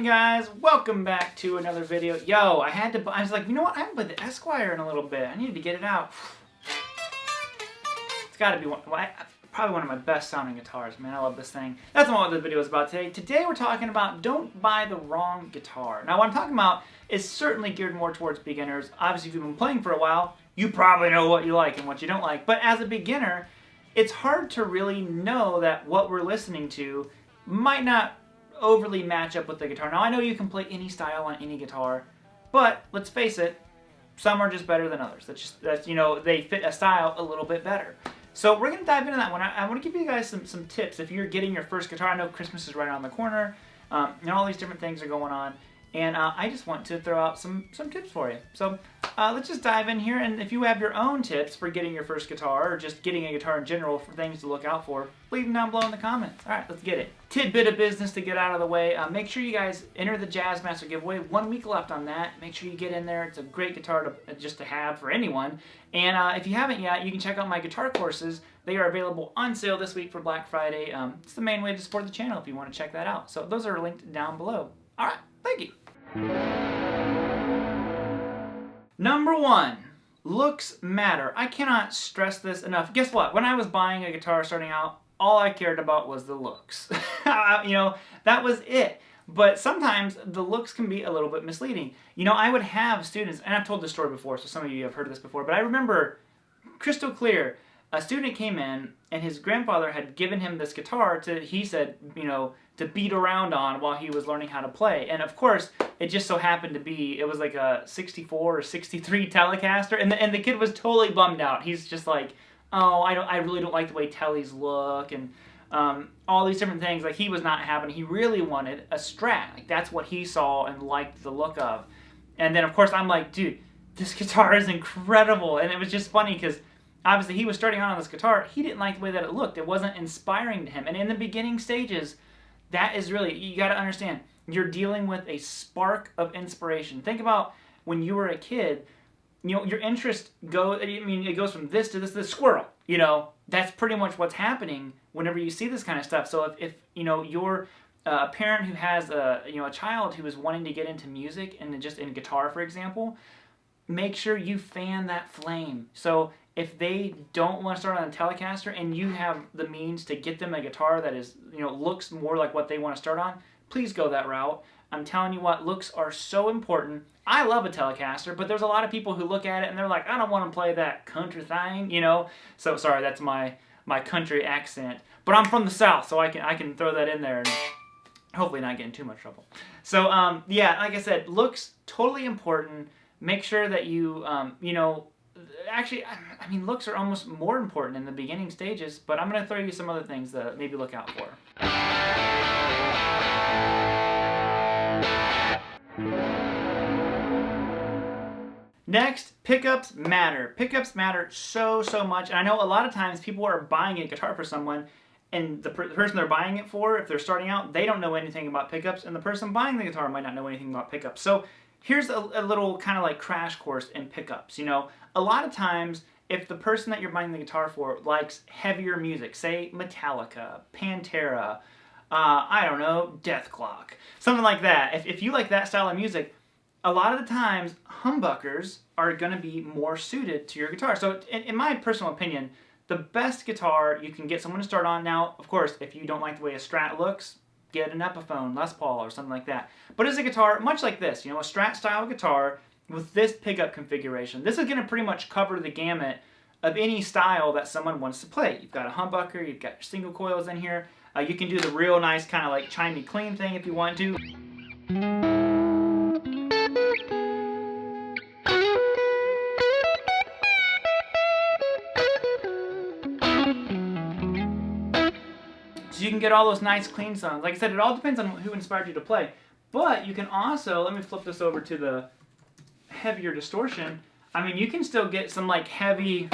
guys, welcome back to another video. Yo, I was like, you know what, I haven't played the Esquire in a little bit. I needed to get it out. It's gotta be probably one of my best sounding guitars, man. I love this thing. That's not what this video is about today. Today we're talking about don't buy the wrong guitar. Now what I'm talking about is certainly geared more towards beginners. Obviously if you've been playing for a while, you probably know what you like and what you don't like. But as a beginner, it's hard to really know that what we're listening to might not overly match up with the guitar. Now I know you can play any style on any guitar, but let's face it, some are just better than others. That's you know, they fit a style a little bit better. So we're gonna dive into that one. I want to give you guys some tips if you're getting your first guitar. I know Christmas is right around the corner, and all these different things are going on, and I just want to throw out some tips for you. So let's just dive in here, and if you have your own tips for getting your first guitar or just getting a guitar in general for things to look out for, leave them down below in the comments. All right, let's get it. Tidbit of business to get out of the way. Make sure you guys enter the Jazz Master giveaway. 1 week left on that. Make sure you get in there. It's a great guitar just to have for anyone. And if you haven't yet, you can check out my guitar courses. They are available on sale this week for Black Friday. It's the main way to support the channel if you want to check that out. So those are linked down below. All right, thank you. Number 1, looks matter. I cannot stress this enough. Guess what? When I was buying a guitar starting out, all I cared about was the looks. You know, that was it. But sometimes the looks can be a little bit misleading. You know, I would have students, and I've told this story before, so some of you have heard this before, but I remember crystal clear, a student came in and his grandfather had given him this guitar to, he said, you know, to beat around on while he was learning how to play. And of course, it just so happened to be, it was like a 64 or 63 Telecaster, and the kid was totally bummed out. He's just like, oh, I really don't like the way Tellies look, and all these different things. Like, he was not having, he really wanted a Strat. Like, that's what he saw and liked the look of. And then of course I'm like, dude, this guitar is incredible. And it was just funny because obviously he was starting out on this guitar. He didn't like the way that it looked. It wasn't inspiring to him. And in the beginning stages, that is really, you got to understand, you're dealing with a spark of inspiration. Think about when you were a kid, you know, your interest it goes from this to this squirrel, you know, that's pretty much what's happening whenever you see this kind of stuff. So if you know, you're a parent who has a child who is wanting to get into music and just in guitar, for example, make sure you fan that flame. So if they don't want to start on a Telecaster and you have the means to get them a guitar that is, you know, looks more like what they want to start on, please go that route. I'm telling you what, looks are so important. I love a Telecaster, but there's a lot of people who look at it and they're like, I don't want to play that country thing, you know? So sorry, that's my country accent. But I'm from the South, so I can throw that in there and hopefully not get in too much trouble. So yeah, like I said, looks totally important. Make sure that you you know, actually, I mean, looks are almost more important in the beginning stages, but I'm going to throw you some other things that maybe look out for. Next, pickups matter. Pickups matter so much. And I know a lot of times people are buying a guitar for someone, and the person they're buying it for, if they're starting out, they don't know anything about pickups, and the person buying the guitar might not know anything about pickups. So here's a little kind of like crash course in pickups. You know, a lot of times, if the person that you're buying the guitar for likes heavier music, say Metallica, Pantera, I don't know, Death Clock, something like that. If you like that style of music, a lot of the times, humbuckers are going to be more suited to your guitar. So in my personal opinion, the best guitar you can get someone to start on, now, of course, if you don't like the way a Strat looks, get an Epiphone, Les Paul, or something like that. But as a guitar, much like this, you know, a Strat-style guitar with this pickup configuration, this is going to pretty much cover the gamut of any style that someone wants to play. You've got a humbucker, you've got your single coils in here. You can do the real nice kind of like chimey clean thing if you want to. So you can get all those nice clean sounds. Like I said, it all depends on who inspired you to play. But you can also, let me flip this over to the heavier distortion. I mean, you can still get some like heavy...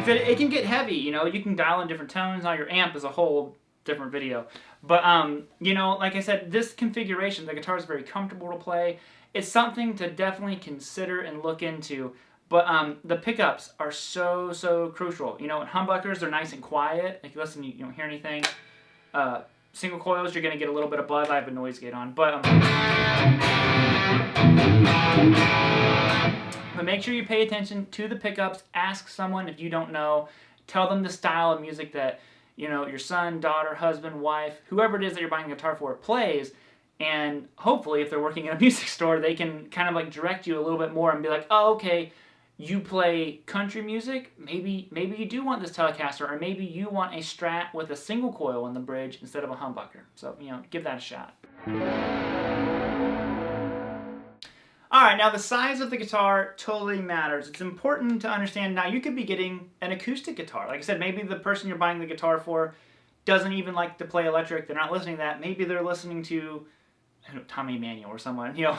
Like it can get heavy, you know, you can dial in different tones. Now your amp is a whole different video. But, you know, like I said, this configuration, the guitar is very comfortable to play. It's something to definitely consider and look into. But the pickups are so crucial. You know, in humbuckers, they're nice and quiet. Like, listen, you don't hear anything. Single coils, you're going to get a little bit of buzz. I have a noise gate on. But make sure you pay attention to the pickups. Ask someone if you don't know. Tell them the style of music that, you know, your son, daughter, husband, wife, whoever it is that you're buying a guitar for plays. And hopefully, if they're working in a music store, they can kind of like direct you a little bit more and be like, oh, okay, you play country music, maybe you do want this Telecaster, or maybe you want a Strat with a single coil in the bridge instead of a humbucker. So, you know, give that a shot. Alright, now the size of the guitar totally matters. It's important to understand. Now, you could be getting an acoustic guitar. Like I said, maybe the person you're buying the guitar for doesn't even like to play electric. They're not listening to that. Maybe they're listening to Tommy Emmanuel or someone, you know.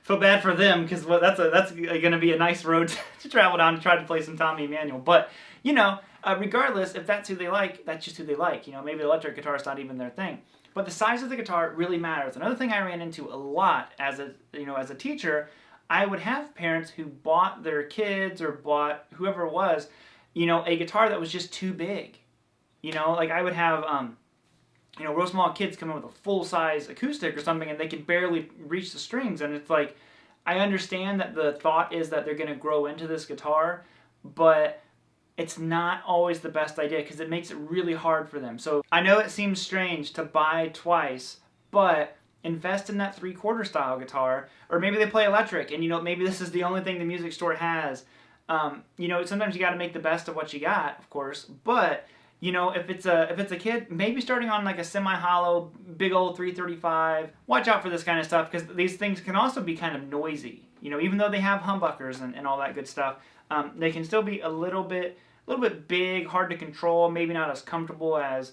Feel bad for them, because that's going to be a nice road to travel down to try to play some Tommy Emmanuel. But, you know, regardless, if that's who they like, that's just who they like. You know, maybe the electric guitar is not even their thing. But the size of the guitar really matters. Another thing I ran into a lot as a teacher, I would have parents who bought their kids or bought whoever it was, you know, a guitar that was just too big. You know, like I would have you know, real small kids come in with a full-size acoustic or something, and they can barely reach the strings. And it's like, I understand that the thought is that they're going to grow into this guitar, but it's not always the best idea, because it makes it really hard for them. So I know it seems strange to buy twice, but invest in that 3/4 style guitar. Or maybe they play electric, and, you know, maybe this is the only thing the music store has. You know, sometimes you got to make the best of what you got, of course, but you know, if it's a kid, maybe starting on like a semi-hollow, big old 335. Watch out for this kind of stuff, because these things can also be kind of noisy. You know, even though they have humbuckers and all that good stuff, they can still be a little bit big, hard to control, maybe not as comfortable as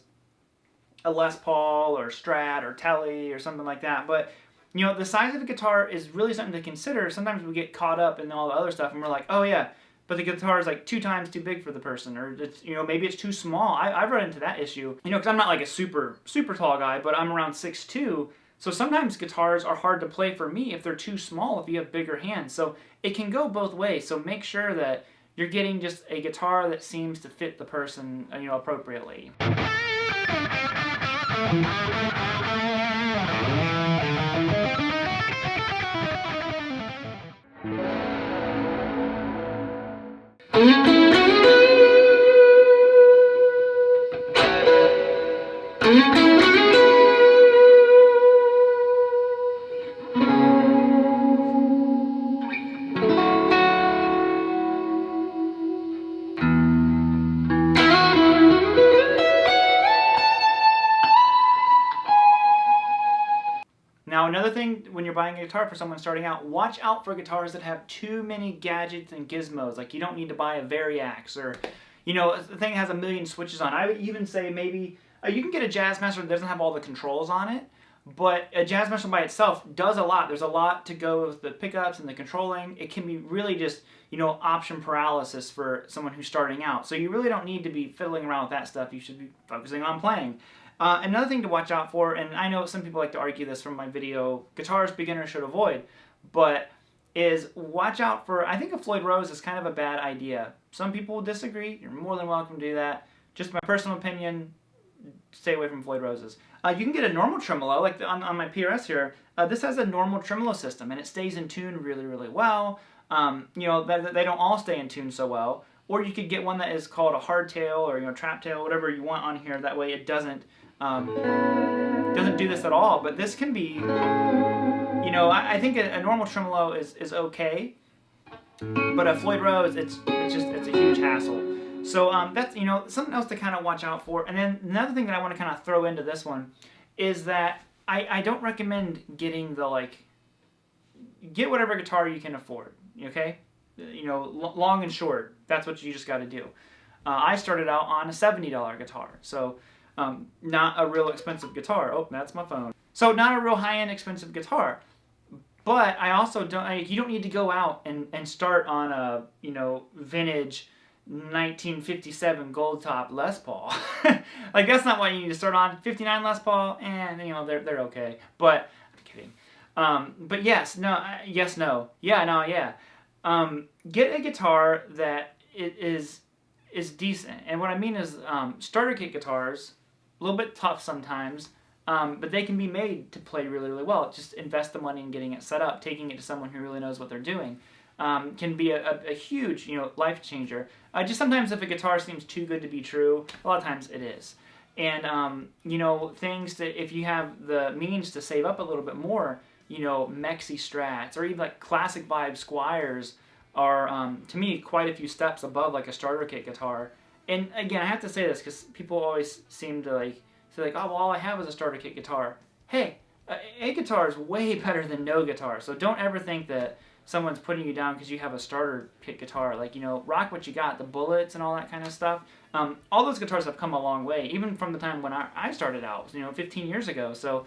a Les Paul or Strat or Tele or something like that. But, you know, the size of the guitar is really something to consider. Sometimes we get caught up in all the other stuff, and we're like, oh yeah, but the guitar is like 2 times too big for the person, or it's, you know, maybe it's too small. I've run into that issue, you know, because I'm not like a super tall guy, but I'm around 6'2", so sometimes guitars are hard to play for me if they're too small, if you have bigger hands. So it can go both ways. So make sure that you're getting just a guitar that seems to fit the person, you know, appropriately. Now, another thing when you're buying a guitar for someone starting out, watch out for guitars that have too many gadgets and gizmos. Like, you don't need to buy a Variax, or, you know, the thing has a million switches on. I would even say maybe you can get a Jazzmaster that doesn't have all the controls on it, but a Jazzmaster by itself does a lot. There's a lot to go with the pickups and the controlling. It can be really just, you know, option paralysis for someone who's starting out. So you really don't need to be fiddling around with that stuff. You should be focusing on playing. Another thing to watch out for, and I know some people like to argue this from my video, guitars beginners should avoid, but is watch out for, I think a Floyd Rose is kind of a bad idea. Some people will disagree. You're more than welcome to do that. Just my personal opinion, stay away from Floyd Roses. You can get a normal tremolo, like on my PRS here. This has a normal tremolo system, and it stays in tune really well. You know, they don't all stay in tune so well. Or you could get one that is called a hardtail, or, you know, trap tail, whatever you want on here. That way it doesn't do this at all. But this can be, you know, I think a normal tremolo is okay, but a Floyd Rose, it's a huge hassle. So that's, you know, something else to kind of watch out for. And then another thing that I want to kind of throw into this one is that I don't recommend getting get whatever guitar you can afford. Okay, you know, long and short, that's what you just got to do. I started out on a $70 guitar, so not a real expensive guitar. Oh, that's my phone. So not a real high-end expensive guitar. But I also don't, you don't need to go out and start on a, you know, vintage 1957 gold top Les Paul. Like, that's not what you need to start on. 59 Les Paul, and you know, they're okay. But I'm kidding. But yes, no, yes, no, yeah, no, yeah. Get a guitar that it is decent, and what I mean is starter kit guitars, a little bit tough sometimes. But they can be made to play really, really well. Just invest the money in getting it set up, taking it to someone who really knows what they're doing. Can be a huge, you know, life changer. Just sometimes if a guitar seems too good to be true, a lot of times it is. And, you know, things that if you have the means to save up a little bit more, you know, Mexi Strats or even like classic vibe Squires are, to me, quite a few steps above like a starter kit guitar. And again, I have to say this because people always seem to like say like, oh, well, all I have is a starter kit guitar. Hey, a guitar is way better than no guitar. So don't ever think that someone's putting you down because you have a starter kit guitar. Like, you know, rock what you got, the bullets and all that kind of stuff. All those guitars have come a long way, even from the time when I started out, you know, 15 years ago. So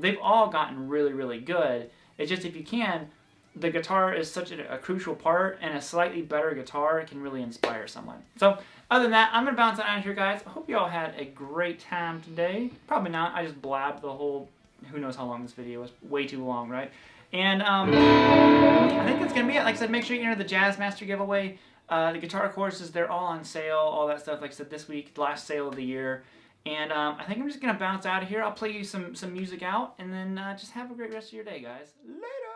they've all gotten really, really good. It's just if you can, the guitar is such a crucial part, and a slightly better guitar can really inspire someone. So other than that, I'm going to bounce out of here, guys. I hope you all had a great time today. Probably not. I just blabbed the whole, who knows how long this video was. Way too long, right? And I think that's going to be it. Like I said, make sure you enter the Jazz Master giveaway. The guitar courses, they're all on sale, all that stuff. Like I said, this week, last sale of the year. And I think I'm just going to bounce out of here. I'll play you some music out, and then just have a great rest of your day, guys. Later!